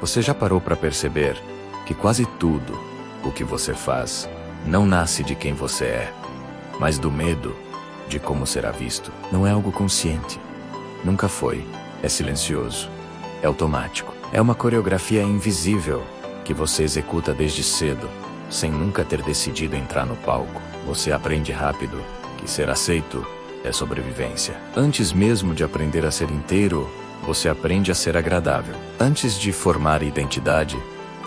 Você já parou para perceber que quase tudo o que você faz não nasce de quem você é, mas do medo de como será visto? Não é algo consciente. Nunca foi. É silencioso. É automático. É uma coreografia invisível que você executa desde cedo, sem nunca ter decidido entrar no palco. Você aprende rápido que ser aceito é sobrevivência. Antes mesmo de aprender a ser inteiro, você aprende a ser agradável. Antes de formar identidade,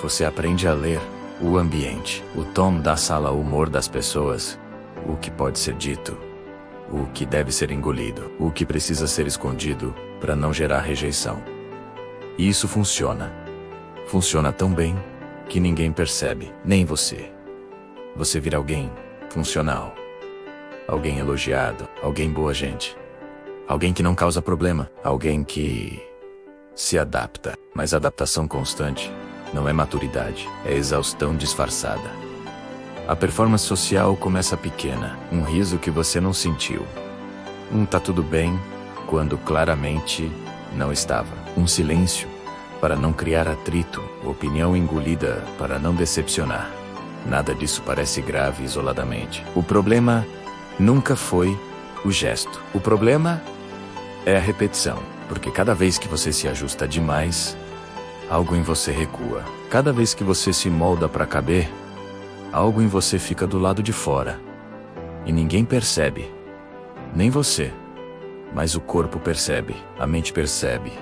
você aprende a ler o ambiente, o tom da sala, o humor das pessoas, o que pode ser dito, o que deve ser engolido, o que precisa ser escondido para não gerar rejeição. E isso funciona. Funciona tão bem que ninguém percebe, nem você. Você vira alguém funcional. Alguém elogiado, alguém boa gente. Alguém que não causa problema, alguém que se adapta. Mas adaptação constante não é maturidade, é exaustão disfarçada. A performance social começa pequena, um riso que você não sentiu. Tá tudo bem, quando claramente não estava. Um silêncio para não criar atrito, opinião engolida para não decepcionar. Nada disso parece grave isoladamente. O problema nunca foi o gesto. O problema é a repetição, porque cada vez que você se ajusta demais, algo em você recua. Cada vez que você se molda para caber, algo em você fica do lado de fora. E ninguém percebe. Nem você. Mas o corpo percebe, a mente percebe,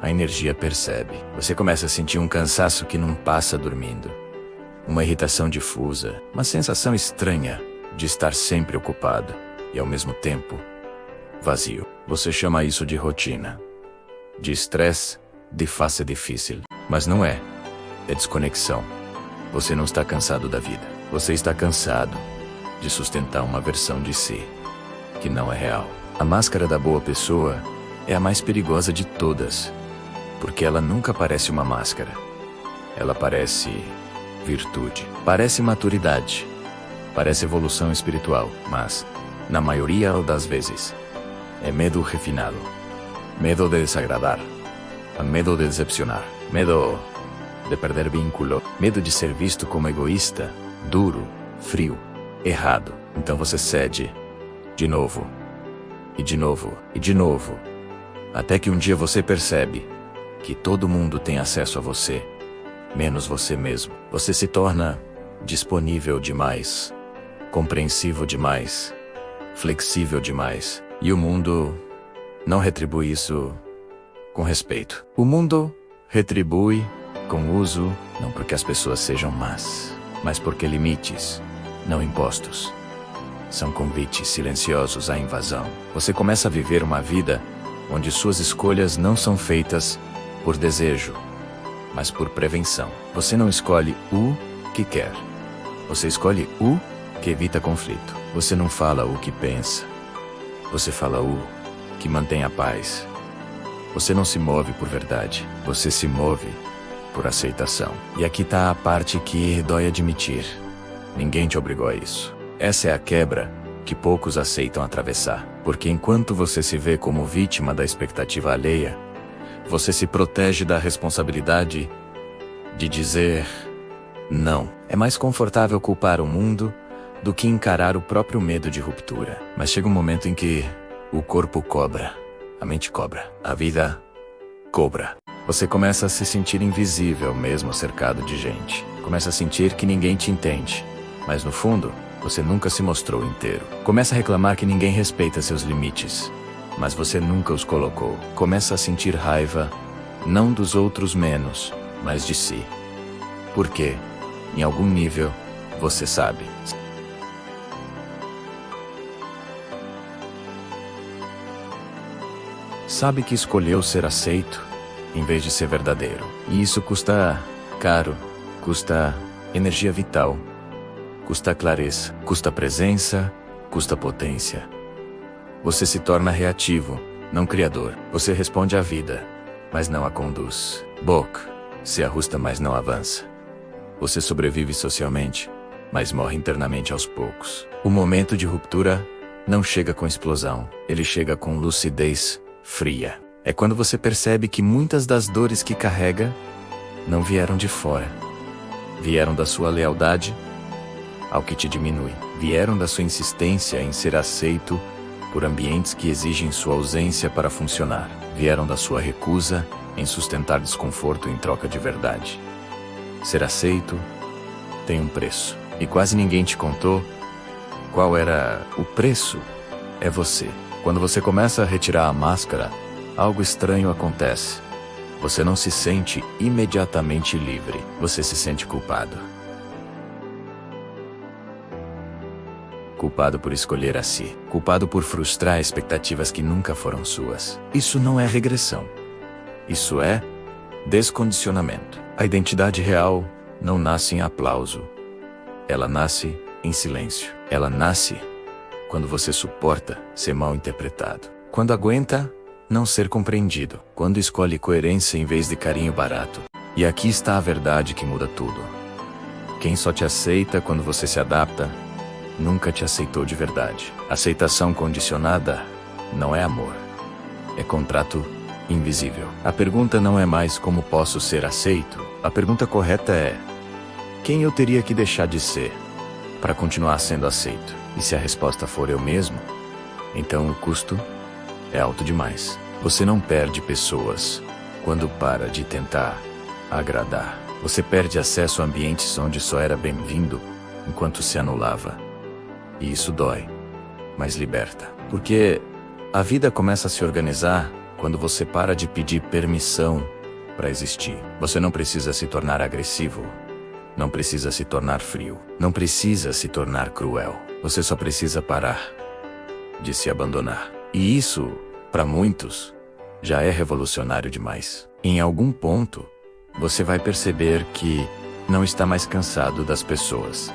a energia percebe. Você começa a sentir um cansaço que não passa dormindo. Uma irritação difusa, uma sensação estranha de estar sempre ocupado e ao mesmo tempo vazio. Você chama isso de rotina, de estresse, de face difícil. Mas não é. É desconexão. Você não está cansado da vida. Você está cansado de sustentar uma versão de si que não é real. A máscara da boa pessoa é a mais perigosa de todas, porque ela nunca parece uma máscara. Ela parece virtude, parece maturidade, parece evolução espiritual, mas, na maioria das vezes, é medo refinado. Medo de desagradar, medo de decepcionar, medo de perder vínculo, medo de ser visto como egoísta, duro, frio, errado. Então você cede, de novo, e de novo, e de novo, até que um dia você percebe que todo mundo tem acesso a você, menos você mesmo. Você se torna disponível demais, compreensivo demais, flexível demais, e o mundo não retribui isso com respeito. O mundo retribui com uso, não porque as pessoas sejam más, mas porque limites, não impostos, são convites silenciosos à invasão. Você começa a viver uma vida onde suas escolhas não são feitas por desejo, mas por prevenção. Você não escolhe o que quer. Você escolhe o que evita conflito. Você não fala o que pensa. Você fala o que mantém a paz. Você não se move por verdade. Você se move por aceitação. E aqui está a parte que dói admitir. Ninguém te obrigou a isso. Essa é a quebra que poucos aceitam atravessar. Porque enquanto você se vê como vítima da expectativa alheia, você se protege da responsabilidade de dizer não. É mais confortável culpar o mundo do que encarar o próprio medo de ruptura. Mas chega um momento em que o corpo cobra, a mente cobra, a vida cobra. Você começa a se sentir invisível mesmo cercado de gente. Começa a sentir que ninguém te entende. Mas no fundo, você nunca se mostrou inteiro. Começa a reclamar que ninguém respeita seus limites, mas você nunca os colocou. Começa a sentir raiva, não dos outros menos, mas de si. Porque, em algum nível, você sabe. Sabe que escolheu ser aceito, em vez de ser verdadeiro. E isso custa caro, custa energia vital, custa clareza, custa presença, custa potência. Você se torna reativo, não criador. Você responde à vida, mas não a conduz. Boca se arrusta, mas não avança. Você sobrevive socialmente, mas morre internamente aos poucos. O momento de ruptura não chega com explosão, ele chega com lucidez fria. É quando você percebe que muitas das dores que carrega não vieram de fora. Vieram da sua lealdade ao que te diminui. Vieram da sua insistência em ser aceito por ambientes que exigem sua ausência para funcionar. Vieram da sua recusa em sustentar desconforto em troca de verdade. Ser aceito tem um preço. E quase ninguém te contou qual era o preço. É você. Quando você começa a retirar a máscara, algo estranho acontece. Você não se sente imediatamente livre. Você se sente culpado. Culpado por escolher a si. Culpado por frustrar expectativas que nunca foram suas. Isso não é regressão. Isso é descondicionamento. A identidade real não nasce em aplauso. Ela nasce em silêncio. Ela nasce quando você suporta ser mal interpretado. Quando aguenta não ser compreendido. Quando escolhe coerência em vez de carinho barato. E aqui está a verdade que muda tudo. Quem só te aceita quando você se adapta, nunca te aceitou de verdade. Aceitação condicionada não é amor. É contrato invisível. A pergunta não é mais como posso ser aceito. A pergunta correta é: quem eu teria que deixar de ser para continuar sendo aceito? E se a resposta for eu mesmo, então o custo é alto demais. Você não perde pessoas quando para de tentar agradar. Você perde acesso a ambientes onde só era bem-vindo enquanto se anulava. E isso dói, mas liberta. Porque a vida começa a se organizar quando você para de pedir permissão para existir. Você não precisa se tornar agressivo. Não precisa se tornar frio. Não precisa se tornar cruel. Você só precisa parar de se abandonar. E isso, para muitos, já é revolucionário demais. Em algum ponto, você vai perceber que não está mais cansado das pessoas.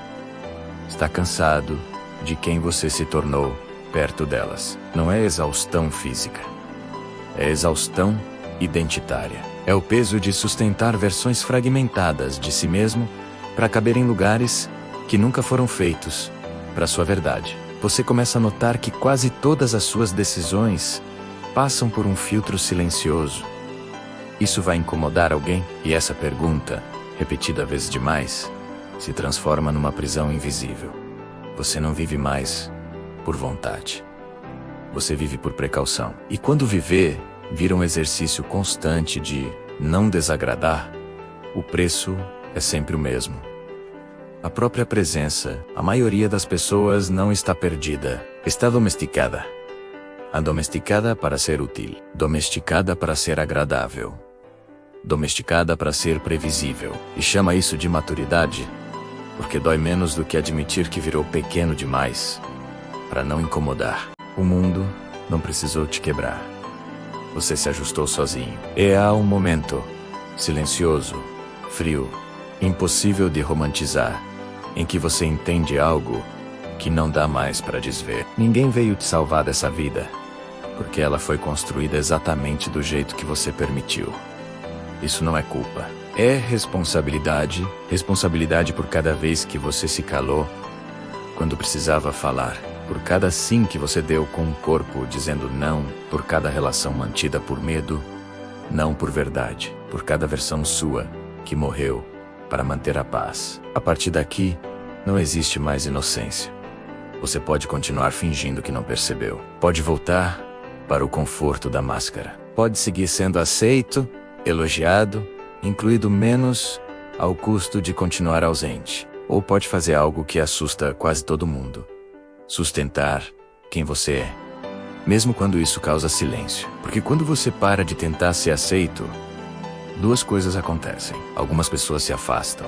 Está cansado de quem você se tornou perto delas. Não é exaustão física. É exaustão identitária. É o peso de sustentar versões fragmentadas de si mesmo para caber em lugares que nunca foram feitos para sua verdade. Você começa a notar que quase todas as suas decisões passam por um filtro silencioso. Isso vai incomodar alguém? E essa pergunta, repetida vezes demais, se transforma numa prisão invisível. Você não vive mais por vontade. Você vive por precaução. E quando viver vira um exercício constante de não desagradar, o preço é sempre o mesmo. A própria presença. A maioria das pessoas não está perdida. Está domesticada. Adomesticada para ser útil. Domesticada para ser agradável. Domesticada para ser previsível. E chama isso de maturidade, porque dói menos do que admitir que virou pequeno demais para não incomodar. O mundo não precisou te quebrar. Você se ajustou sozinho. E há um momento silencioso, frio, impossível de romantizar, em que você entende algo que não dá mais para desver. Ninguém veio te salvar dessa vida, porque ela foi construída exatamente do jeito que você permitiu. Isso não é culpa. É responsabilidade. Responsabilidade por cada vez que você se calou quando precisava falar. Por cada sim que você deu com o corpo dizendo não. Por cada relação mantida por medo, não por verdade. Por cada versão sua que morreu para manter a paz. A partir daqui, não existe mais inocência. Você pode continuar fingindo que não percebeu. Pode voltar para o conforto da máscara. Pode seguir sendo aceito, elogiado, incluído menos ao custo de continuar ausente. Ou pode fazer algo que assusta quase todo mundo. Sustentar quem você é. Mesmo quando isso causa silêncio. Porque quando você para de tentar ser aceito, duas coisas acontecem. Algumas pessoas se afastam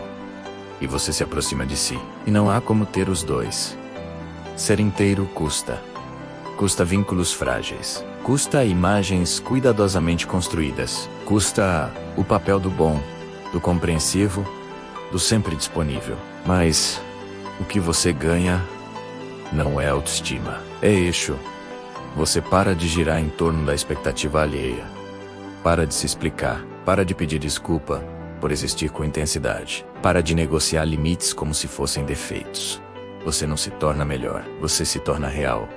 e você se aproxima de si. E não há como ter os dois. Ser inteiro custa. Custa vínculos frágeis. Custa imagens cuidadosamente construídas. Custa o papel do bom, do compreensivo, do sempre disponível. Mas o que você ganha não é autoestima. É eixo. Você para de girar em torno da expectativa alheia. Para de se explicar. Para de pedir desculpa por existir com intensidade. Para de negociar limites como se fossem defeitos. Você não se torna melhor. Você se torna real.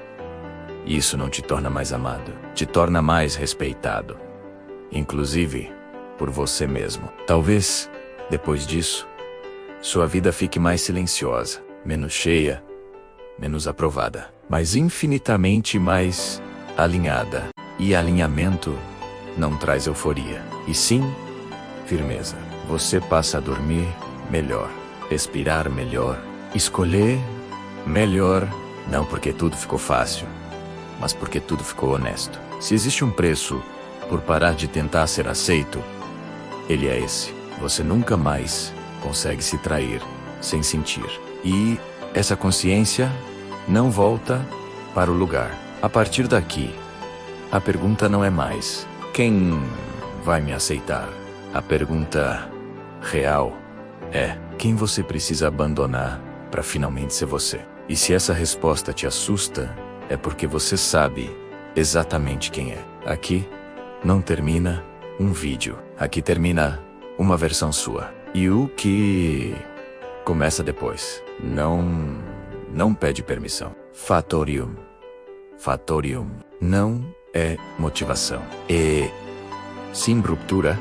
E isso não te torna mais amado. Te torna mais respeitado. Inclusive, por você mesmo. Talvez, depois disso, sua vida fique mais silenciosa, menos cheia, menos aprovada, mas infinitamente mais alinhada. E alinhamento não traz euforia, e sim firmeza. Você passa a dormir melhor, respirar melhor, escolher melhor, não porque tudo ficou fácil, mas porque tudo ficou honesto. Se existe um preço por parar de tentar ser aceito, ele é esse. Você nunca mais consegue se trair sem sentir. E essa consciência não volta para o lugar. A partir daqui, a pergunta não é mais quem vai me aceitar. A pergunta real é quem você precisa abandonar para finalmente ser você. E se essa resposta te assusta, é porque você sabe exatamente quem é. Aqui não termina um vídeo. Aqui termina uma versão sua. E o que começa depois não pede permissão. Fatorium. Fatorium não é motivação. É sim ruptura